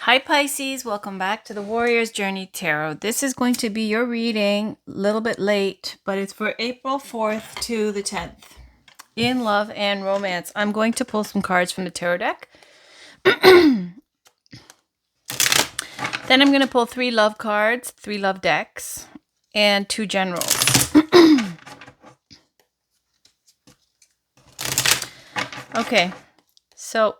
Hi Pisces, welcome back to the Warrior's Journey Tarot. This is going to be your reading, a little bit late, but it's for April 4th to the 10th. In love and romance. I'm going to pull some cards from the tarot deck. Then I'm going to pull 3 love cards, 3 love decks, and 2 generals. Okay, so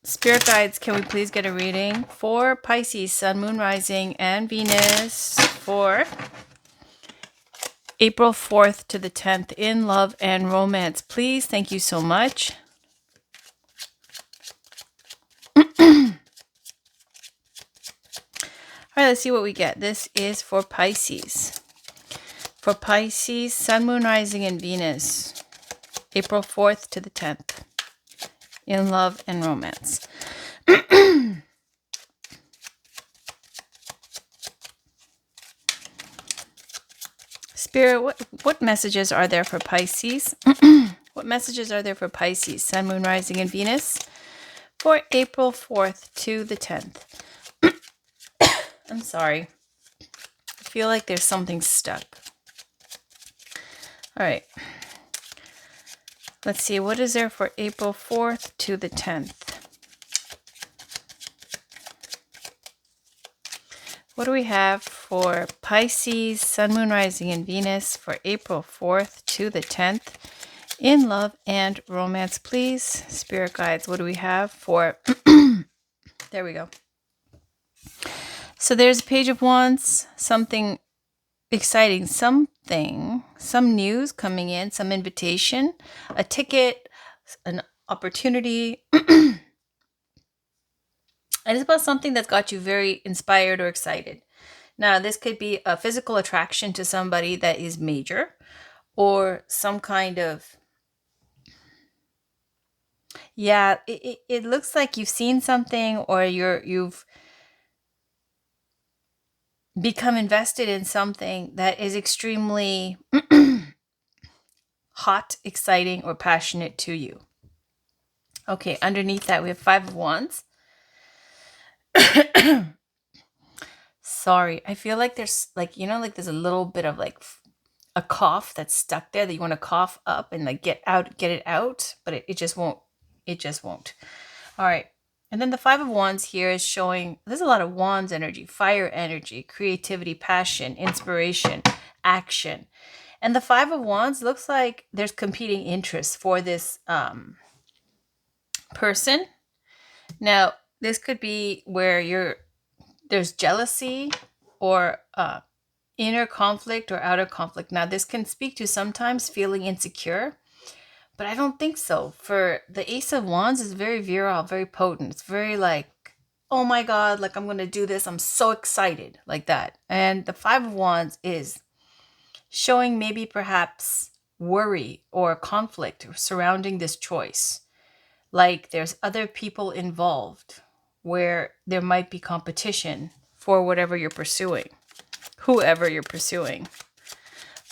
Spirit guides, can we please get a reading for Pisces, Sun, Moon, Rising, and Venus for April 4th to the 10th in love and romance? Please, thank you so much. All right, let's see what we get. This is for Pisces. For Pisces, Sun, Moon, Rising, and Venus, April 4th to the 10th in love and romance. Spirit, what messages are there for Pisces? What messages are there for Pisces, Sun, Moon, Rising, and Venus for April 4th to the 10th? I'm sorry. I feel like there's something stuck. All right. Let's see. What is there for April 4th to the 10th? What do we have for Pisces, Sun, Moon, Rising, and Venus for April 4th to the 10th in love and romance? Please, Spirit guides, what do we have for... There we go. So there's a Page of Wands, something exciting, some news coming in, some invitation, a ticket, an opportunity. And it's about something that's got you very inspired or excited. Now, this could be a physical attraction to somebody that is major, or some kind of... Yeah, it looks like you've seen something, or you've become invested in something that is extremely hot, exciting, or passionate to you. Okay, underneath that we have 5 of Wands. Sorry, I feel like there's like there's a little bit of like a cough that's stuck there that you want to cough up and like get it out, but it just won't. All right. And then the 5 of Wands here is showing there's a lot of Wands energy, fire energy, creativity, passion, inspiration, action. And the 5 of Wands looks like there's competing interests for this person. Now, this could be where there's jealousy or inner conflict or outer conflict. Now, this can speak to sometimes feeling insecure, but I don't think so. For the Ace of Wands is very virile, very potent. It's very like, oh my God, like I'm going to do this. I'm so excited, like that. And the 5 of Wands is showing maybe perhaps worry or conflict surrounding this choice. Like there's other people involved where there might be competition for whatever you're pursuing, whoever you're pursuing.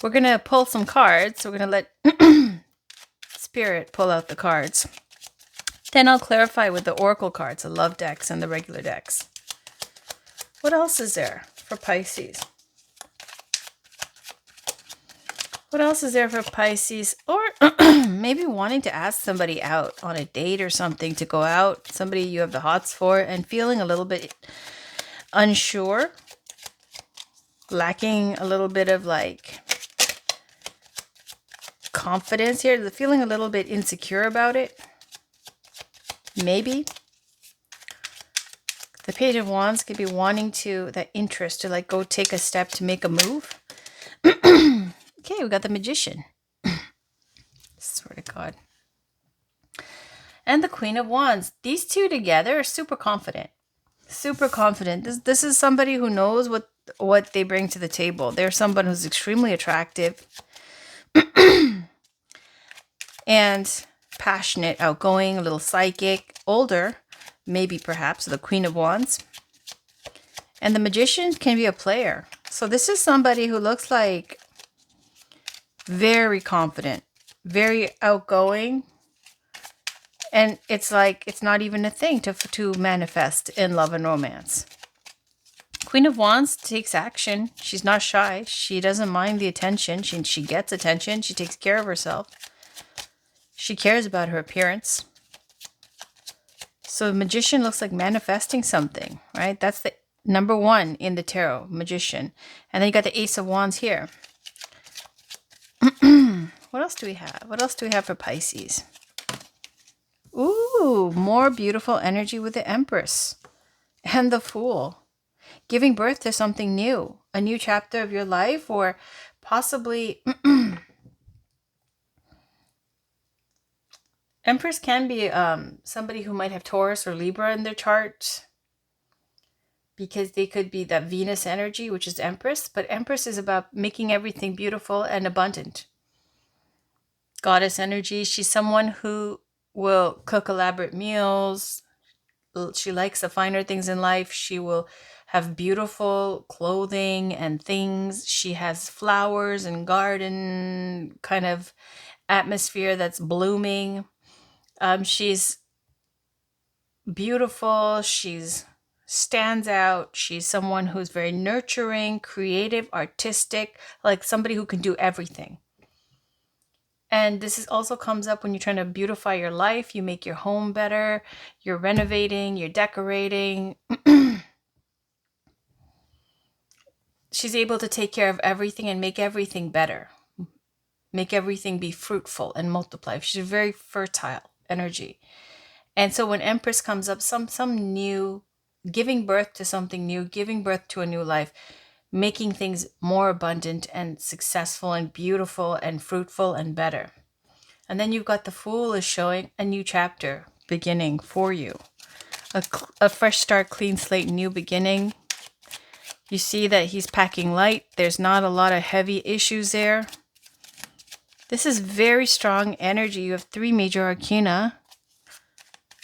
We're going to pull some cards. We're going to let Spirit pull out the cards. Then I'll clarify with the Oracle cards, the love decks and the regular decks. What else is there for Pisces? What else is there for Pisces? Or maybe wanting to ask somebody out on a date or something, to go out, somebody you have the hots for, and feeling a little bit unsure, lacking a little bit of like confidence here, feeling a little bit insecure about it. Maybe. The Page of Wands could be wanting to, that interest to like go take a step to make a move. Okay, we got the Magician. Swear to God. And the Queen of Wands. These two together are super confident. Super confident. This is somebody who knows what they bring to the table. They're someone who's extremely attractive and passionate, outgoing, a little psychic, older, maybe perhaps the Queen of Wands. And the Magician can be a player. So this is somebody who looks like very confident, very outgoing, And it's like it's not even a thing to manifest in love and romance. Queen of Wands takes action. She's not shy. She doesn't mind the attention. She gets attention. She takes care of herself. She cares about her appearance. So Magician looks like manifesting something, right? That's the number one in the tarot, Magician. And then you got the Ace of Wands here. What else do we have? What else do we have for Pisces? Ooh, more beautiful energy with the Empress and the Fool. Giving birth to something new, a new chapter of your life, or possibly Empress can be somebody who might have Taurus or Libra in their chart, because they could be that Venus energy, which is Empress. But Empress is about making everything beautiful and abundant. Goddess energy. She's someone who will cook elaborate meals. She likes the finer things in life. She will have beautiful clothing and things. She has flowers and garden kind of atmosphere that's blooming. She's beautiful. She's stands out. She's someone who's very nurturing, creative, artistic, like somebody who can do everything. And this is also comes up when you're trying to beautify your life. You make your home better. You're renovating, you're decorating. She's able to take care of everything and make everything better. Make everything be fruitful and multiply. She's a very fertile energy. And so when Empress comes up, some new, giving birth to something new, giving birth to a new life, making things more abundant and successful and beautiful and fruitful and better. And then you've got the Fool is showing a new chapter beginning for you. A fresh start, clean slate, new beginning. You see that he's packing light. There's not a lot of heavy issues there. This is very strong energy. You have 3 major arcana.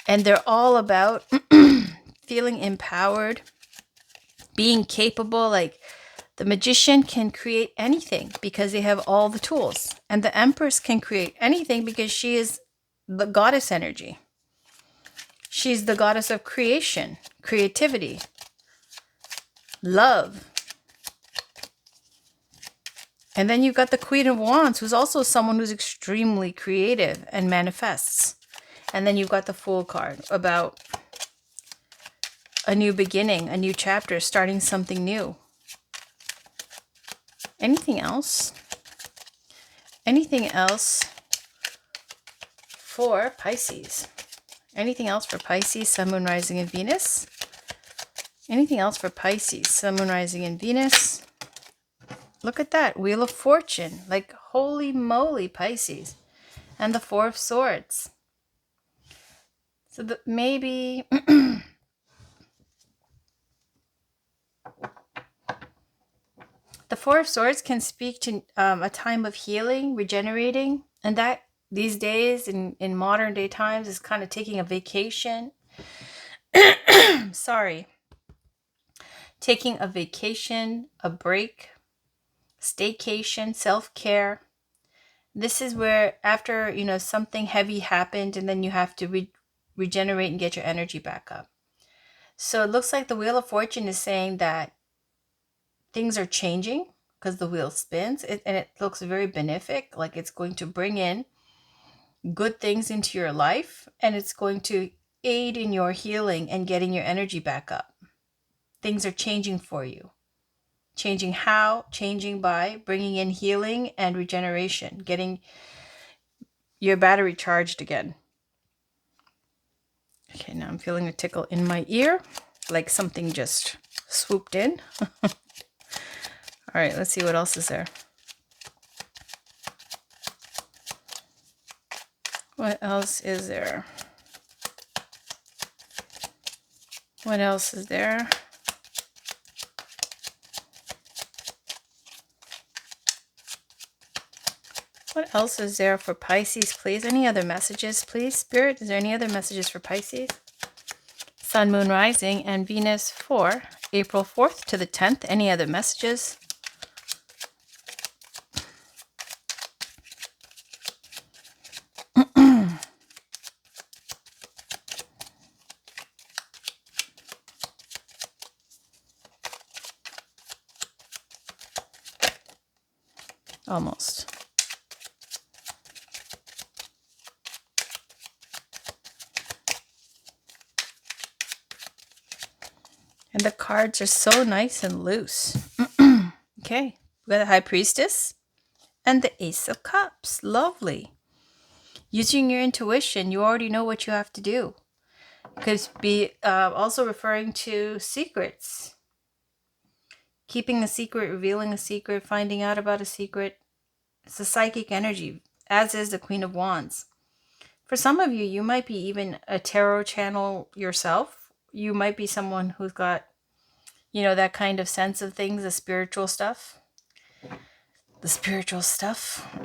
And they're all about feeling empowered, being capable. Like the Magician can create anything because they have all the tools. And the Empress can create anything because she is the goddess energy. She's the goddess of creation, creativity, love. And then you've got the Queen of Wands, who's also someone who's extremely creative and manifests. And then you've got the Fool card about a new beginning, a new chapter, starting something new. Anything else? Anything else for Pisces? Anything else for Pisces, Sun, Moon, Rising, and Venus? Anything else for Pisces, Sun, Moon, Rising, and Venus? Look at that. Wheel of Fortune. Like, holy moly, Pisces. And the Four of Swords. So maybe... The Four of Swords can speak to a time of healing, regenerating. And that, these days, in modern day times, is kind of taking a vacation. Sorry. Taking a vacation, a break, staycation, self-care. This is where after, something heavy happened and then you have to regenerate and get your energy back up. So it looks like the Wheel of Fortune is saying that things are changing because the wheel spins and it looks very benefic, like it's going to bring in good things into your life and it's going to aid in your healing and getting your energy back up. Things are changing for you. Changing how? Changing by bringing in healing and regeneration, getting your battery charged again. Okay, now I'm feeling a tickle in my ear, like something just swooped in. All right, let's see what else is there. What else is there? What else is there? What else is there for Pisces, please? Any other messages, please? Spirit, is there any other messages for Pisces? Sun, Moon, Rising, and Venus for April 4th to the 10th. Any other messages? almost. And the cards are so nice and loose. Okay, we got the High Priestess and the Ace of Cups. Lovely. Using your intuition, you already know what you have to do. Could be also referring to secrets. Keeping a secret, revealing a secret, finding out about a secret. It's a psychic energy, as is the Queen of Wands. For some of you, you might be even a tarot channel yourself. You might be someone who's got, that kind of sense of things, the spiritual stuff.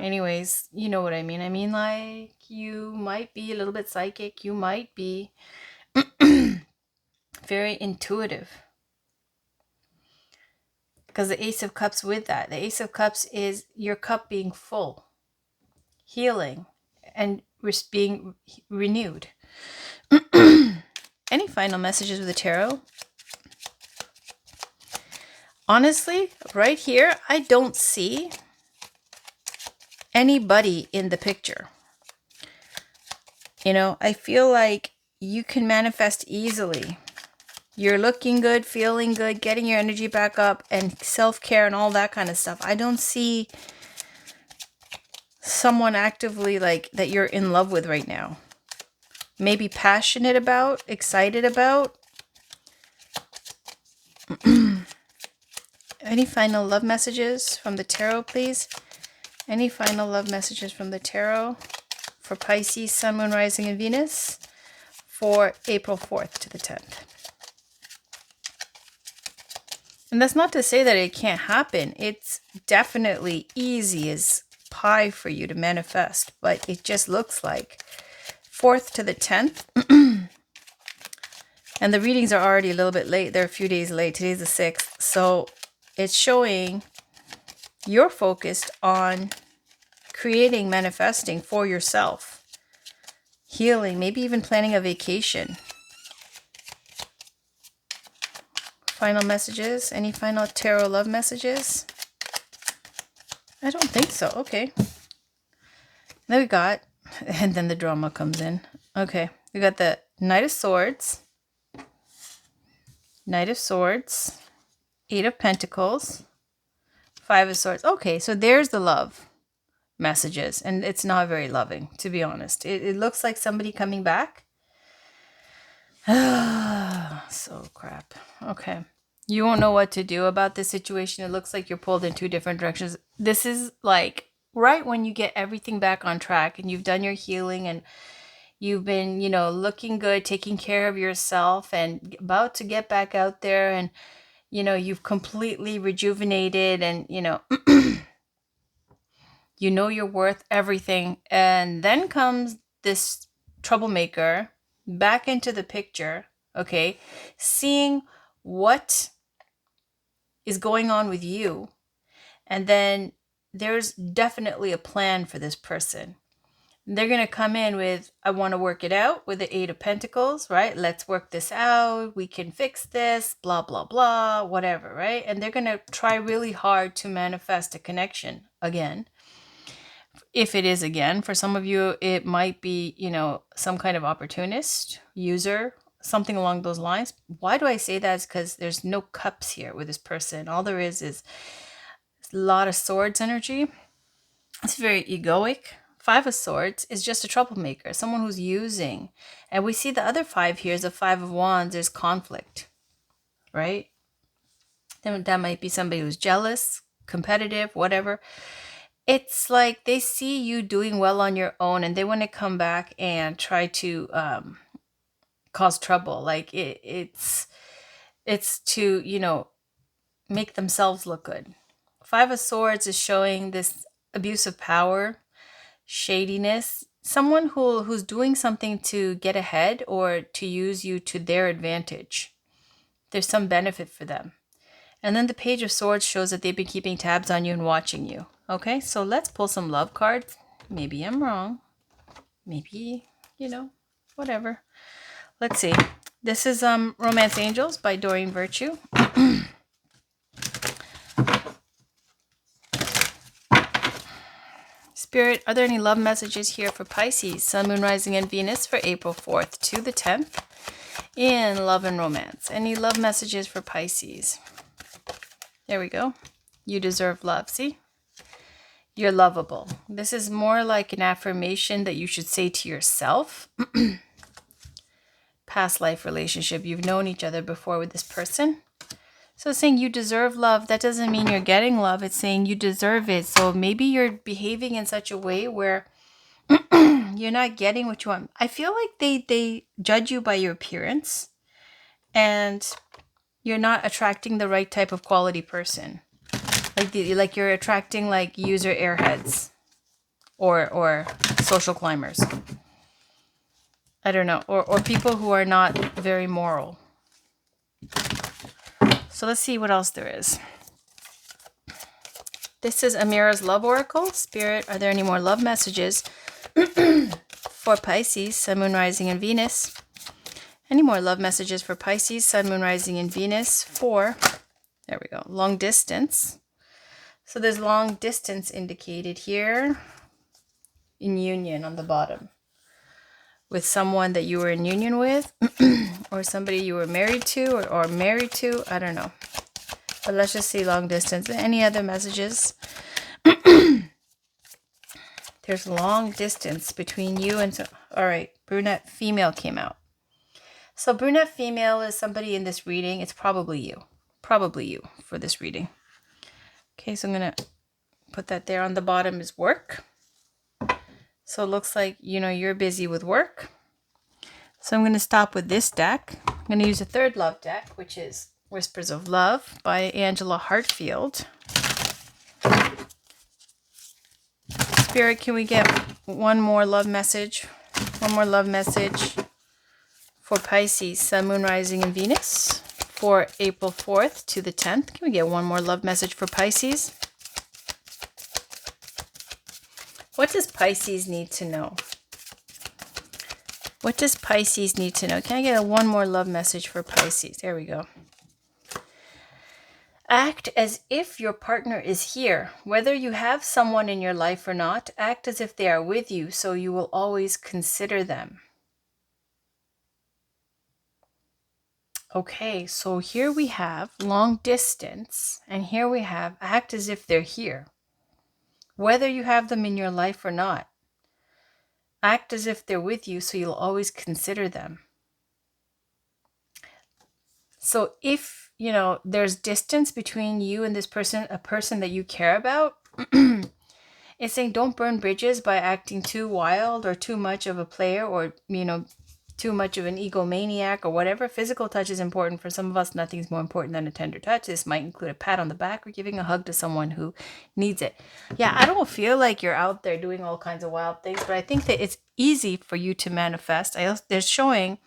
Anyways, you know what I mean. I mean, like, you might be a little bit psychic. You might be very intuitive. Because the Ace of Cups with that. The Ace of Cups is your cup being full, healing, and being renewed. Any final messages with the tarot? Honestly, right here, I don't see anybody in the picture. I feel like you can manifest easily. You're looking good, feeling good, getting your energy back up, and self-care and all that kind of stuff. I don't see someone actively like that you're in love with right now. Maybe passionate about, excited about. Any final love messages from the tarot, please? Any final love messages from the tarot for Pisces, Sun, Moon, Rising, and Venus for April 4th to the 10th? And that's not to say that it can't happen. It's definitely easy as pie for you to manifest, but it just looks like 4th to the 10th. And the readings are already a little bit late. They're a few days late. Today's the 6th. So it's showing you're focused on creating, manifesting for yourself. Healing, maybe even planning a vacation. Final messages? Any final tarot love messages? I don't think so. Okay. Then we got, and then the drama comes in. Okay. We got the Knight of Swords. Knight of Swords. 8 of Pentacles. 5 of Swords. Okay, so there's the love messages. And it's not very loving, to be honest. It looks like somebody coming back. So crap. Okay. You won't know what to do about this situation. It looks like you're pulled in 2 different directions. This is like right when you get everything back on track and you've done your healing and you've been, looking good, taking care of yourself and about to get back out there and, you've completely rejuvenated and, you know you're worth everything. And then comes this troublemaker back into the picture, okay? Seeing what is going on with you. And then there's definitely a plan for this person. They're going to come in with, I want to work it out with the 8 of Pentacles, right? Let's work this out. We can fix this, blah, blah, blah, whatever, right? And they're going to try really hard to manifest a connection again. If it is again, for some of you, it might be, some kind of opportunist, user, something along those lines. Why do I say that? It's because there's no cups here with this person. All there is a lot of swords energy. It's very egoic. 5 of Swords is just a troublemaker, someone who's using. And we see the other 5 here is a 5 of Wands. There's conflict, right? Then that might be somebody who's jealous, competitive, whatever. It's like they see you doing well on your own and they want to come back and try to cause trouble. Like it's to, make themselves look good. 5 of Swords is showing this abuse of power, shadiness, someone who's doing something to get ahead or to use you to their advantage. There's some benefit for them. And then the Page of Swords shows that they've been keeping tabs on you and watching you. Okay, so let's pull some love cards. Maybe I'm wrong. Maybe, whatever. Let's see. This is Romance Angels by Doreen Virtue. Spirit, are there any love messages here for Pisces, Sun, Moon, Rising, and Venus for April 4th to the 10th in love and romance? Any love messages for Pisces? There we go. You deserve love. See? You're lovable. This is more like an affirmation that you should say to yourself. Past life relationship. You've known each other before with this person. So it's saying you deserve love. That doesn't mean you're getting love. It's saying you deserve it. So maybe you're behaving in such a way where you're not getting what you want. I feel like they judge you by your appearance, and you're not attracting the right type of quality person. Like you're attracting like user airheads or social climbers. I don't know. Or people who are not very moral. So let's see what else there is. This is Amira's Love Oracle. Spirit, are there any more love messages for Pisces, Sun, Moon, Rising, and Venus? Any more love messages for Pisces, Sun, Moon, Rising, and Venus for, there we go, long distance. So there's long distance indicated here in union on the bottom with someone that you were in union with or somebody you were married to or married to. I don't know. But let's just see long distance. Any other messages? There's long distance between you and... all right, brunette female came out. So brunette female is somebody in this reading. It's probably you. Probably you for this reading. Okay, so I'm going to put that there. On the bottom is work. So it looks like, you know, you're busy with work. So I'm going to stop with this deck. I'm going to use a third love deck, which is Whispers of Love by Angela Hartfield. Spirit, can we get one more love message? One more love message for Pisces, Sun, Moon, Rising, and Venus for April 4th to the 10th. Can we get one more love message for Pisces? What does Pisces need to know? What does Pisces need to know? Can I get one more love message for Pisces? There we go. Act as if your partner is here. Whether you have someone in your life or not, act as if they are with you, so you will always consider them. Okay, so here we have long distance, and here we have act as if they're here. Whether you have them in your life or not, act as if they're with you, so you'll always consider them. So if, you know, there's distance between you and this person, a person that you care about, it's saying don't burn bridges by acting too wild or too much of a player or, you know, too much of an egomaniac or whatever. Physical touch is important. For some of us, nothing's more important than a tender touch. This might include a pat on the back or giving a hug to someone who needs it. Yeah, I don't feel like you're out there doing all kinds of wild things, but I think that it's easy for you to manifest. They're showing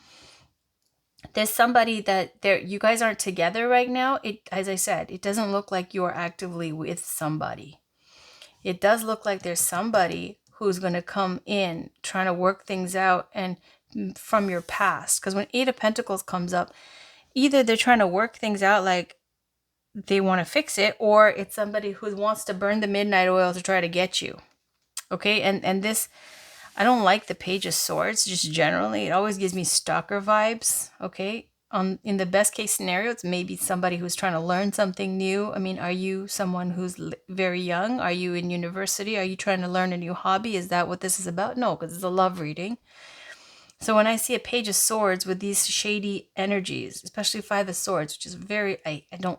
there's somebody that you guys aren't together right now. As I said, it doesn't look like you're actively with somebody. It does look like there's somebody who's going to come in trying to work things out and from your past. Because when Eight of Pentacles comes up, either they're trying to work things out like they want to fix it, or it's somebody who wants to burn the midnight oil to try to get you. Okay, and this, I don't like the Page of Swords, just generally. It always gives me stalker vibes, okay? In the best case scenario, it's maybe somebody who's trying to learn something new. I mean, are you someone who's very young? Are you in university? Are you trying to learn a new hobby? Is that what this is about? No, because it's a love reading. So when I see a Page of Swords with these shady energies, especially Five of Swords, which is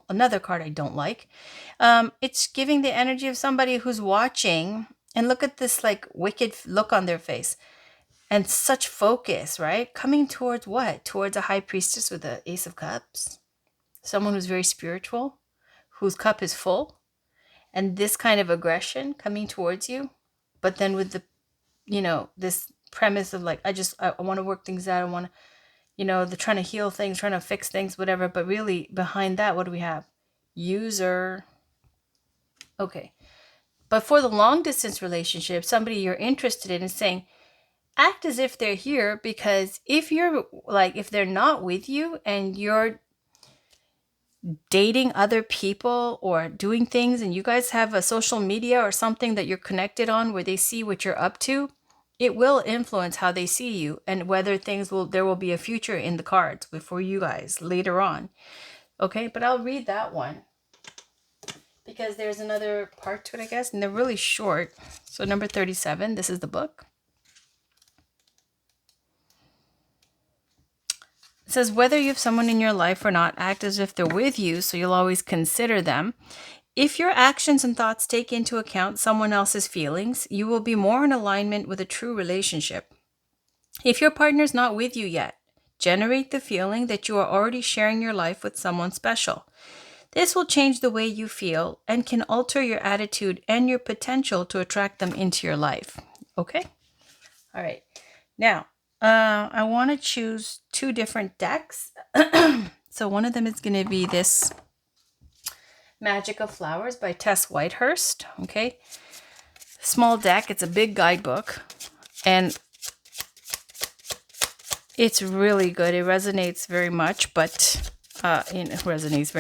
another card I don't like, it's giving the energy of somebody who's watching, and look at this like wicked look on their face and such focus, right? Coming towards what? Towards a High Priestess with the Ace of Cups. Someone who's very spiritual, whose cup is full, and this kind of aggression coming towards you, but then with the, you know, this premise of like, I want to work things out. I want to, you know, they're trying to heal things, trying to fix things, whatever. But really behind that, what do we have? User. Okay. But for the long distance relationship, somebody you're interested in is saying, act as if they're here, because if they're not with you and you're dating other people or doing things, and you guys have a social media or something that you're connected on where they see what you're up to, it will influence how they see you and whether there will be a future in the cards for you guys later on. Okay, but I'll read that one because there's another part to it, I guess, and they're really short. So number 37, this is the book. It says, whether you have someone in your life or not, act as if they're with you, so you'll always consider them. If your actions and thoughts take into account someone else's feelings, you will be more in alignment with a true relationship. If your partner's not with you yet, generate the feeling that you are already sharing your life with someone special. This will change the way you feel and can alter your attitude and your potential to attract them into your life. Okay? All right. Now, I want to choose two different decks. So one of them is going to be this Magic of Flowers by Tess Whitehurst. Okay? Small deck. It's a big guidebook. And it's really good. It resonates very much, but it resonates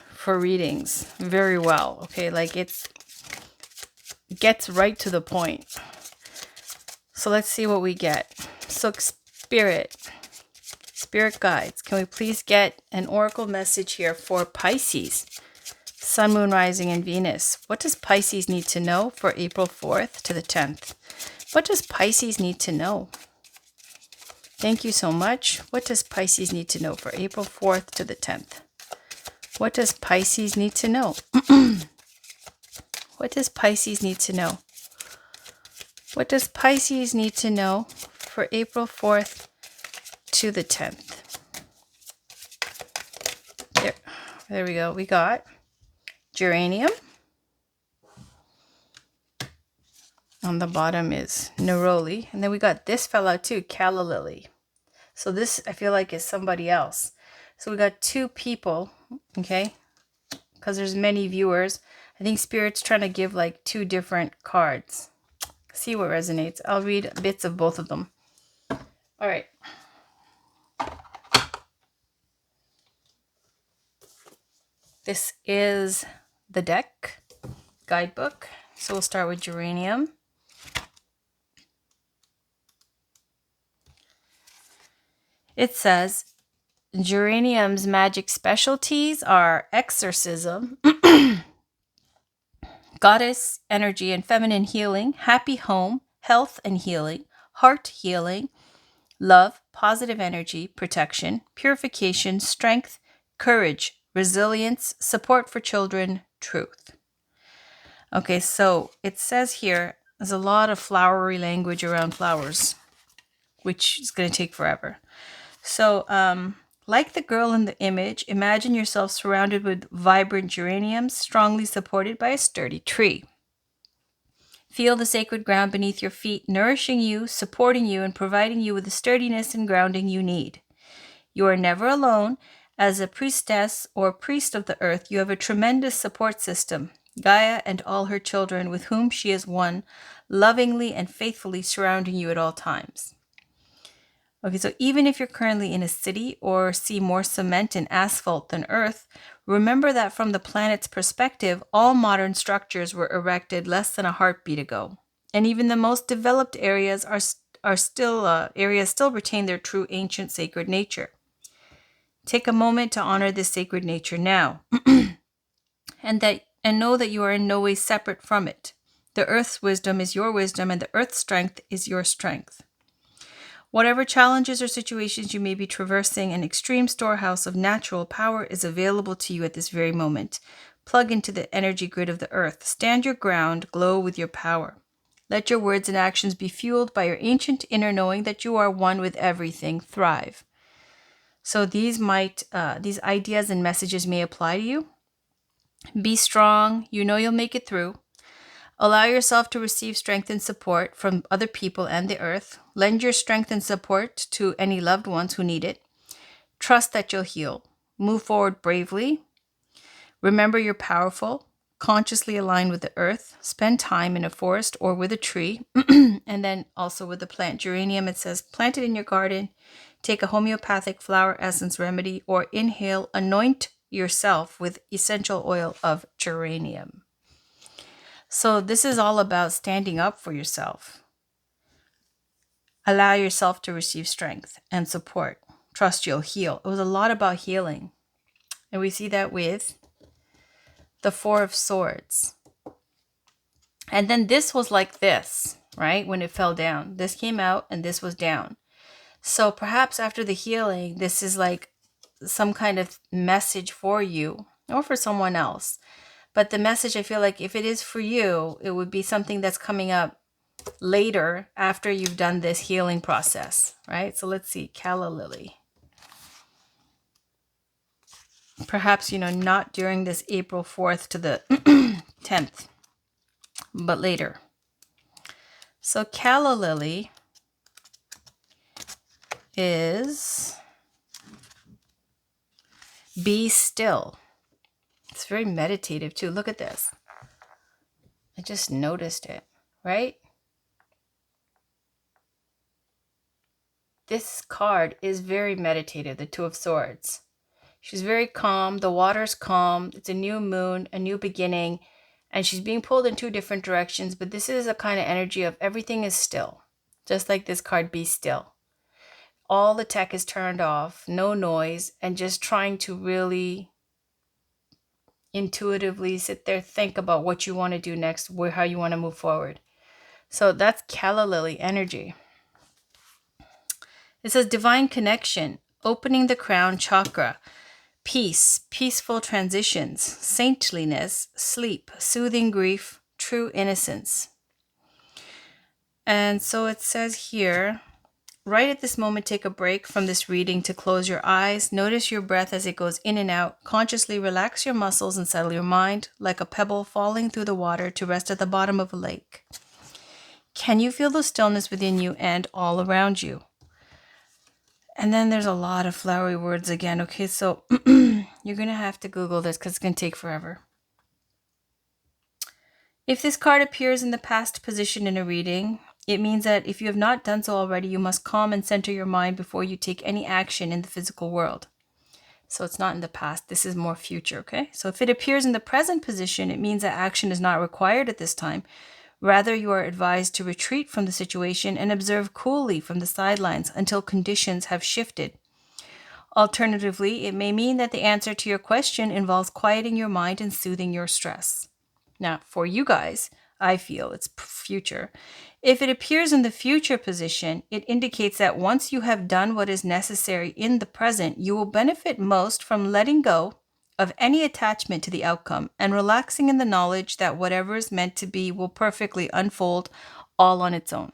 for readings very well. Okay, like it gets right to the point. So let's see what we get. So spirit guides, can we please get an oracle message here for Pisces, Sun, Moon, Rising, and Venus? What does Pisces need to know for April 4th to the 10th? What does Pisces need to know? Thank you so much. What does Pisces need to know for April 4th to the 10th? What does Pisces need to know? What does Pisces need to know? What does Pisces need to know for April 4th to the 10th? There we go. We got geranium. On the bottom is neroli. And then we got this fella too, calla lily. So this, I feel like, is somebody else. So we got two people, okay? Because there's many viewers. I think Spirit's trying to give like two different cards. See what resonates. I'll read bits of both of them. All right. This is the deck guidebook. So we'll start with geranium. It says, geranium's magic specialties are exorcism, goddess energy and feminine healing, happy home, health and healing, heart healing, love, positive energy, protection, purification, strength, courage, resilience, support for children, truth. Okay, so it says here, there's a lot of flowery language around flowers, which is going to take forever. So, like the girl in the image, imagine yourself surrounded with vibrant geraniums, strongly supported by a sturdy tree. Feel the sacred ground beneath your feet, nourishing you, supporting you, and providing you with the sturdiness and grounding you need. You are never alone. As a priestess or priest of the earth, you have a tremendous support system, Gaia and all her children with whom she is one, lovingly and faithfully surrounding you at all times. Okay, so even if you're currently in a city or see more cement and asphalt than earth, remember that from the planet's perspective, all modern structures were erected less than a heartbeat ago. And even the most developed areas still retain their true ancient sacred nature. Take a moment to honor this sacred nature now, and know that you are in no way separate from it. The earth's wisdom is your wisdom, and the earth's strength is your strength. Whatever challenges or situations you may be traversing, an extreme storehouse of natural power is available to you at this very moment. Plug into the energy grid of the earth. Stand your ground, glow with your power. Let your words and actions be fueled by your ancient inner knowing that you are one with everything. Thrive. So these ideas and messages may apply to you. Be strong. You know you'll make it through. Allow yourself to receive strength and support from other people and the earth. Lend your strength and support to any loved ones who need it. Trust that you'll heal. Move forward bravely. Remember you're powerful. consciously align with the earth, spend time in a forest or with a tree, and then also with the plant. Geranium, it says, plant it in your garden, take a homeopathic flower essence remedy, or inhale, anoint yourself with essential oil of geranium. So this is all about standing up for yourself. Allow yourself to receive strength and support. Trust you'll heal. It was a lot about healing. And we see that with the Four of Swords. And then this was like this, right? When it fell down. This came out and this was down. So perhaps after the healing, this is like some kind of message for you or for someone else. But the message, I feel like if it is for you, it would be something that's coming up later after you've done this healing process, right? So let's see, Calla Lily. Perhaps, not during this April 4th to the 10th, but later. So Calla Lily is be still. It's very meditative too. Look at this. I just noticed it, right? This card is very meditative, the Two of Swords. She's very calm. The water's calm. It's a new moon, a new beginning, and she's being pulled in two different directions, but this is a kind of energy of everything is still. Just like this card, be still. All the tech is turned off, no noise, and just trying to really intuitively sit there, think about what you want to do next, how you want to move forward. So that's Calla Lily energy. It says divine connection, opening the crown chakra, peace, peaceful transitions, saintliness, sleep, soothing grief, true innocence. And so it says here, right at this moment, take a break from this reading to close your eyes. Notice your breath as it goes in and out. Consciously relax your muscles and settle your mind like a pebble falling through the water to rest at the bottom of a lake. Can you feel the stillness within you and all around you? And then there's a lot of flowery words again. Okay, so you're going to have to Google this because it's going to take forever. If this card appears in the past position in a reading, it means that if you have not done so already, you must calm and center your mind before you take any action in the physical world. So it's not in the past. This is more future, okay? So if it appears in the present position, it means that action is not required at this time. Rather, you are advised to retreat from the situation and observe coolly from the sidelines until conditions have shifted. Alternatively, it may mean that the answer to your question involves quieting your mind and soothing your stress. Now, for you guys, I feel it's future. If it appears in the future position, it indicates that once you have done what is necessary in the present, you will benefit most from letting go of any attachment to the outcome and relaxing in the knowledge that whatever is meant to be will perfectly unfold all on its own.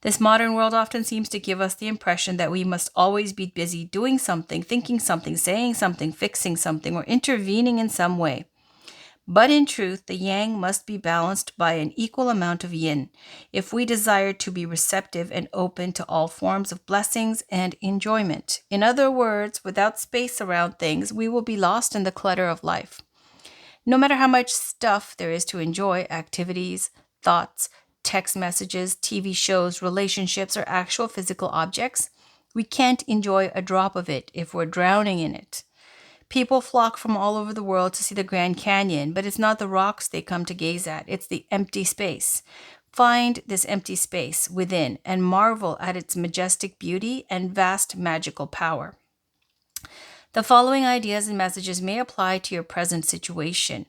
This modern world often seems to give us the impression that we must always be busy doing something, thinking something, saying something, fixing something, or intervening in some way. But in truth, the yang must be balanced by an equal amount of yin if we desire to be receptive and open to all forms of blessings and enjoyment. In other words, without space around things, we will be lost in the clutter of life. No matter how much stuff there is to enjoy, activities, thoughts, text messages, TV shows, relationships, or actual physical objects, we can't enjoy a drop of it if we're drowning in it. People flock from all over the world to see the Grand Canyon, but it's not the rocks they come to gaze at, it's the empty space. Find this empty space within and marvel at its majestic beauty and vast magical power. The following ideas and messages may apply to your present situation.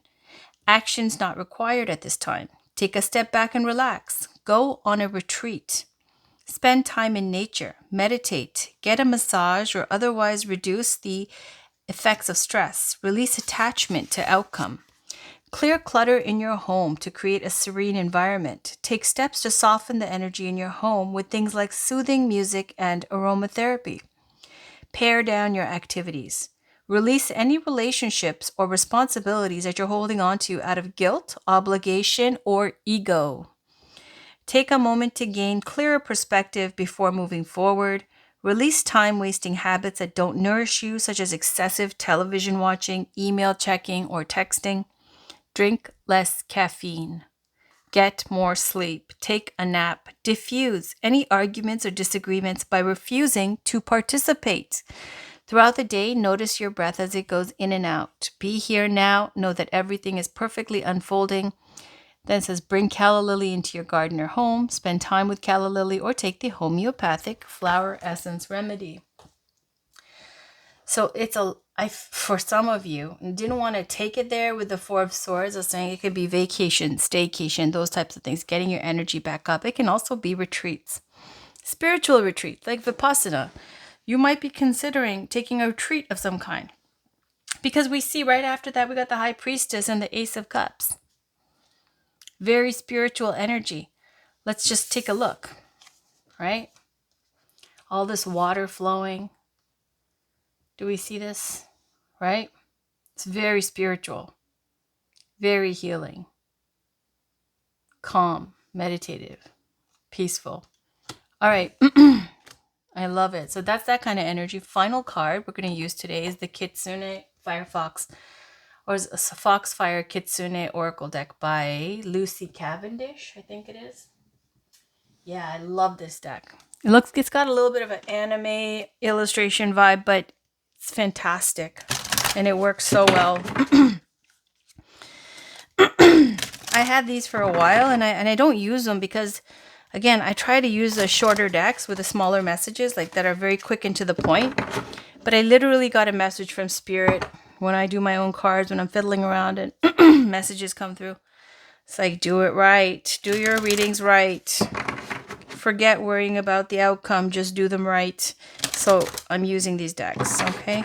Actions not required at this time. Take a step back and relax. Go on a retreat. Spend time in nature. Meditate. Get a massage or otherwise reduce the effects of stress. Release attachment to outcome. Clear clutter in your home to create a serene environment. Take steps to soften the energy in your home with things like soothing music and aromatherapy. Pare down your activities. Release any relationships or responsibilities that you're holding on to out of guilt, obligation, or ego. Take a moment to gain clearer perspective before moving forward. Release time-wasting habits that don't nourish you, such as excessive television watching, email checking, or texting. Drink less caffeine. Get more sleep. Take a nap. Diffuse any arguments or disagreements by refusing to participate. Throughout the day, notice your breath as it goes in and out. Be here now. Know that everything is perfectly unfolding. Then it says, bring calla lily into your garden or home. Spend time with calla lily or take the homeopathic flower essence remedy. So for some of you, didn't want to take it there with the Four of Swords. I was saying it could be vacation, staycation, those types of things, getting your energy back up. It can also be retreats, spiritual retreats like Vipassana. You might be considering taking a retreat of some kind. Because we see right after that, we got the High Priestess and the Ace of Cups. Very spiritual energy. Let's just take a look, right? All this water flowing. Do we see this? Right? It's very spiritual, very healing, calm, meditative, peaceful. All right. I love it. So that's that kind of energy. Final card we're going to use today is the Kitsune Firefox, or is a Foxfire Kitsune Oracle deck by Lucy Cavendish, I think it is. Yeah, I love this deck. It's got a little bit of an anime illustration vibe, but it's fantastic. And it works so well. I had these for a while and I don't use them because, again, I try to use the shorter decks with the smaller messages like that are very quick and to the point. But I literally got a message from Spirit when I do my own cards, when I'm fiddling around and messages come through. It's like, do it right. Do your readings right. Forget worrying about the outcome. Just do them right. So I'm using these decks, okay?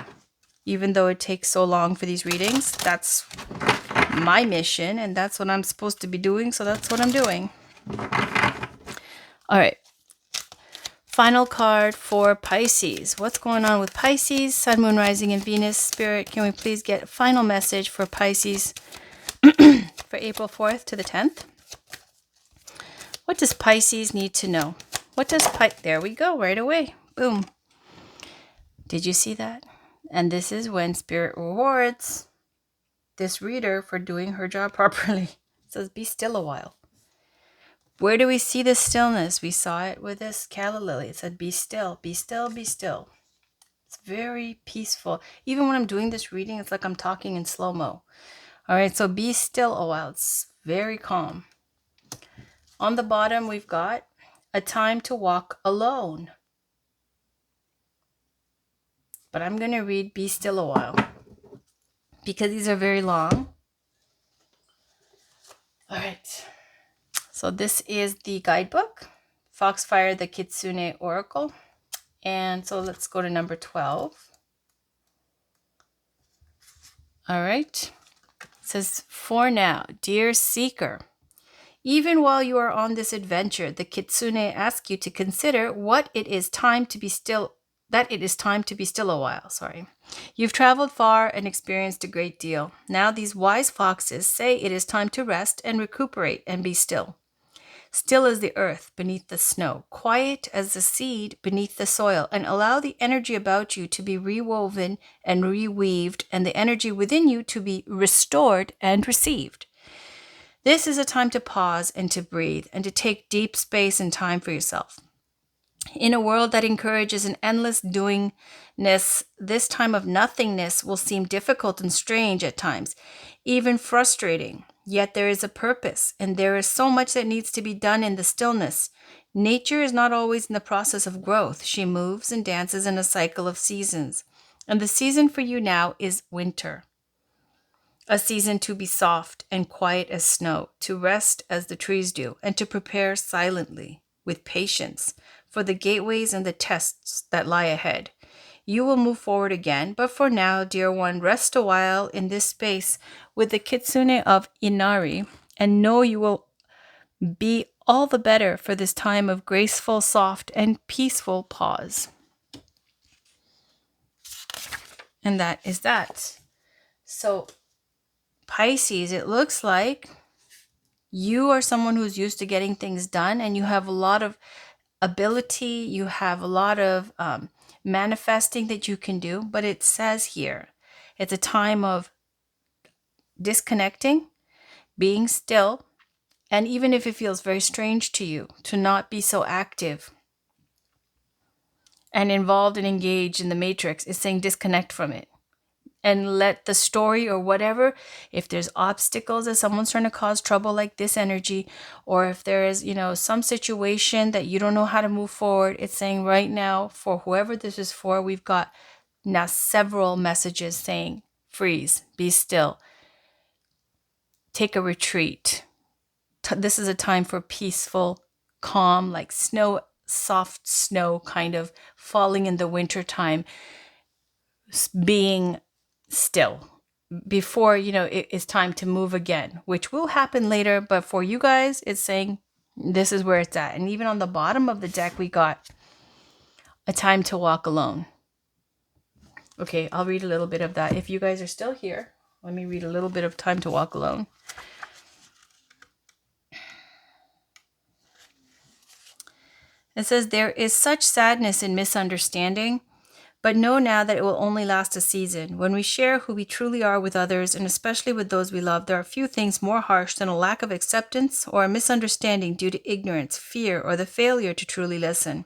Even though it takes so long for these readings, that's my mission and that's what I'm supposed to be doing. So that's what I'm doing. All right. Final card for Pisces. What's going on with Pisces? Sun, Moon, Rising, and Venus. Spirit, can we please get a final message for Pisces for April 4th to the 10th? What does Pisces need to know? There we go, right away. Boom. Did you see that? And this is when Spirit rewards this reader for doing her job properly. It says, be still a while. Where do we see this stillness? We saw it with this calla lily. It said, be still, be still, be still. It's very peaceful. Even when I'm doing this reading, it's like I'm talking in slow-mo. All right, so be still a while. It's very calm. On the bottom, we've got a time to walk alone. But I'm going to read Be Still a While because these are very long. All right. So this is the guidebook, Foxfire, the Kitsune Oracle. And so let's go to number 12. All right. It says, for now, dear seeker, even while you are on this adventure, the Kitsune asks you to consider that it is time to be still a while. You've traveled far and experienced a great deal. Now these wise foxes say it is time to rest and recuperate and be still. Still as the earth beneath the snow, quiet as the seed beneath the soil, and allow the energy about you to be rewoven and reweaved, and the energy within you to be restored and received. This is a time to pause and to breathe and to take deep space and time for yourself. In a world that encourages an endless doingness, this time of nothingness will seem difficult and strange at times, even frustrating. Yet there is a purpose, and there is so much that needs to be done in the stillness. Nature is not always in the process of growth. She moves and dances in a cycle of seasons. And the season for you now is winter. A season to be soft and quiet as snow, to rest as the trees do, and to prepare silently, with patience, for the gateways and the tests that lie ahead. You will move forward again, but for now, dear one, rest a while in this space with the Kitsune of Inari, and know you will be all the better for this time of graceful, soft, and peaceful pause. And that is that. So, Pisces, it looks like you are someone who's used to getting things done, and you have a lot of ability, you have a lot of manifesting that you can do, but it says here, it's a time of disconnecting being still, and even if it feels very strange to you, to not be so active and involved and engaged in the matrix, is saying disconnect from it and let the story or whatever, if there's obstacles, if someone's trying to cause trouble like this energy, or if there is, some situation that you don't know how to move forward, it's saying right now, for whoever this is for, we've got now several messages saying freeze, be still, take a retreat. This is a time for peaceful, calm, like snow, soft snow kind of falling in the winter time, being still before, it's time to move again, which will happen later. But for you guys, it's saying this is where it's at. And even on the bottom of the deck, we got a time to walk alone. Okay, I'll read a little bit of that. If you guys are still here, let me read a little bit of time to walk alone. It says, there is such sadness in misunderstanding, but know now that it will only last a season. When we share who we truly are with others, and especially with those we love, there are few things more harsh than a lack of acceptance or a misunderstanding due to ignorance, fear, or the failure to truly listen.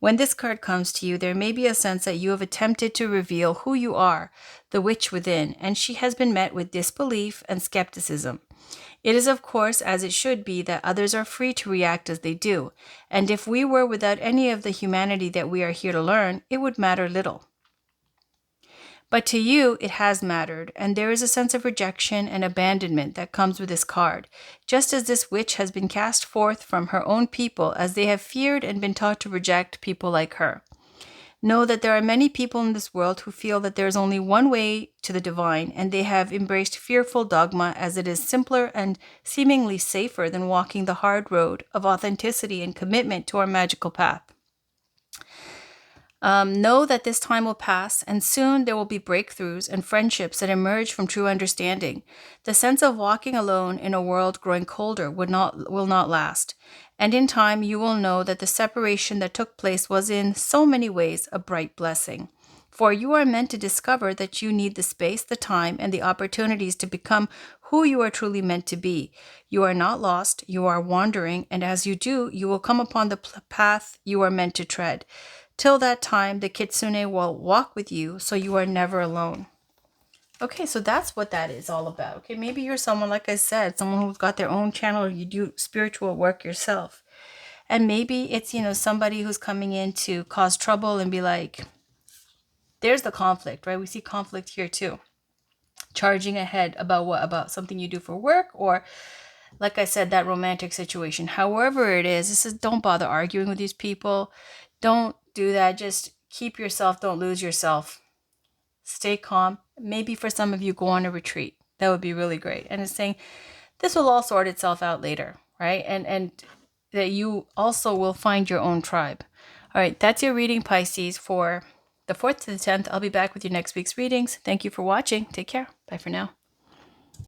When this card comes to you, there may be a sense that you have attempted to reveal who you are, the witch within, and she has been met with disbelief and skepticism. It is, of course, as it should be, that others are free to react as they do, and if we were without any of the humanity that we are here to learn, it would matter little. But to you, it has mattered, and there is a sense of rejection and abandonment that comes with this card, just as this witch has been cast forth from her own people as they have feared and been taught to reject people like her. Know that there are many people in this world who feel that there is only one way to the divine, and they have embraced fearful dogma as it is simpler and seemingly safer than walking the hard road of authenticity and commitment to our magical path. Know that this time will pass, and soon there will be breakthroughs and friendships that emerge from true understanding. The sense of walking alone in a world growing colder will not last. And in time, you will know that the separation that took place was in so many ways a bright blessing. For you are meant to discover that you need the space, the time, and the opportunities to become who you are truly meant to be. You are not lost, you are wandering, and as you do, you will come upon the path you are meant to tread. Till that time, the kitsune will walk with you, so you are never alone. Okay, so that's what that is all about. Okay, maybe you're someone, like I said, someone who's got their own channel, or you do spiritual work yourself. And maybe it's, somebody who's coming in to cause trouble and be like, there's the conflict, right? We see conflict here too. Charging ahead about what? About something you do for work, or like I said, that romantic situation. However it is, this is, don't bother arguing with these people. Don't do that. Just keep yourself. Don't lose yourself. Stay calm. Maybe for some of you, go on a retreat. That would be really great. And it's saying this will all sort itself out later, right? And that you also will find your own tribe. All right, that's your reading, Pisces, for the 4th to the 10th. I'll be back with your next week's readings. Thank you for watching. Take care. Bye for now.